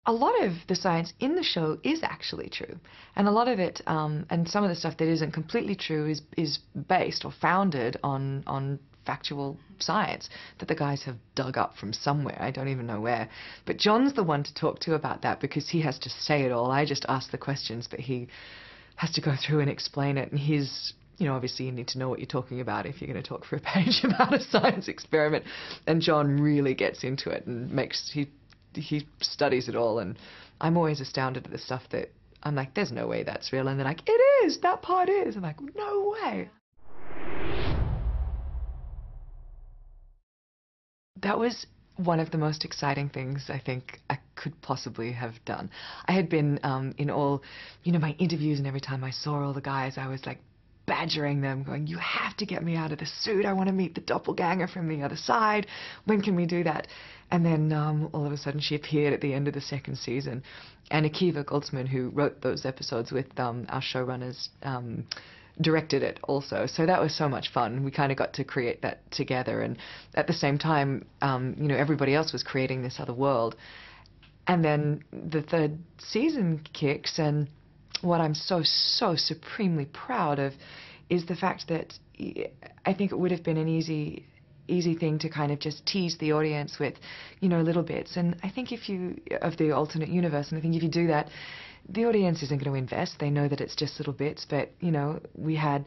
a lot of the science in the show is actually true, and a lot of it, and some of the stuff that isn't completely true is based or founded on factual science that the guys have dug up from somewhere. I don't even know where. But John's the one to talk to about that because he has to say it all. I just ask the questions, but he has to go through and explain it. And his, obviously you need to know what you're talking about if you're going to talk for a page about a science experiment. And John really gets into it and he studies it all. And I'm always astounded at the stuff that I'm like, there's no way that's real. And they're like, it is, that part is. I'm like, no way. That was one of the most exciting things I think I could possibly have done. I had been in all, my interviews, and every time I saw all the guys, I was like badgering them, going, you have to get me out of the suit. I want to meet the doppelganger from the other side. When can we do that? And then all of a sudden she appeared at the end of the second season. And Akiva Goldsman, who wrote those episodes with our showrunners, directed it also. So that was so much fun. We kind of got to create that together, and at the same time, everybody else was creating this other world. And then the third season kicks, and what I'm so supremely proud of is the fact that I think it would have been an easy thing to kind of just tease the audience with, little bits. And I think of the alternate universe, and I think if you do that, the audience isn't going to invest. They know that it's just little bits, but, we had,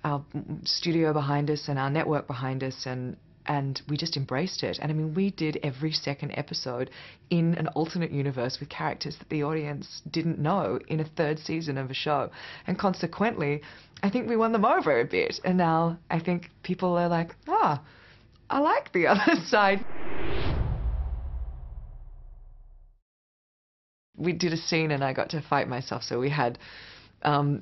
our studio behind us and our network behind us, and we just embraced it. And I mean, we did every second episode in an alternate universe with characters that the audience didn't know in a third season of a show. And consequently, I think we won them over a bit. And now I think people are like, I like the other side. We did a scene and I got to fight myself, so we had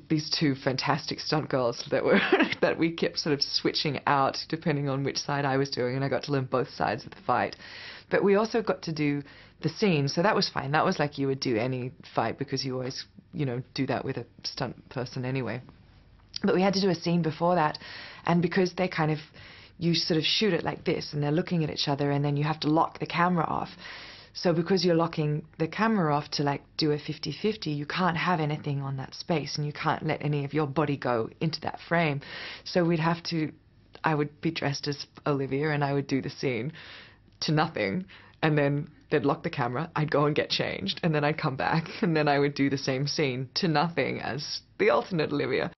these two fantastic stunt girls that we kept sort of switching out depending on which side I was doing, and I got to learn both sides of the fight. But we also got to do the scene, so that was fine. That was like you would do any fight, because you always, do that with a stunt person anyway. But we had to do a scene before that, and because you sort of shoot it like this, and they're looking at each other, and then you have to lock the camera off. So because you're locking the camera off to do a 50-50, you can't have anything on that space, and you can't let any of your body go into that frame. So I would be dressed as Olivia, and I would do the scene to nothing, and then they'd lock the camera, I'd go and get changed, and then I'd come back, and then I would do the same scene to nothing as the alternate Olivia.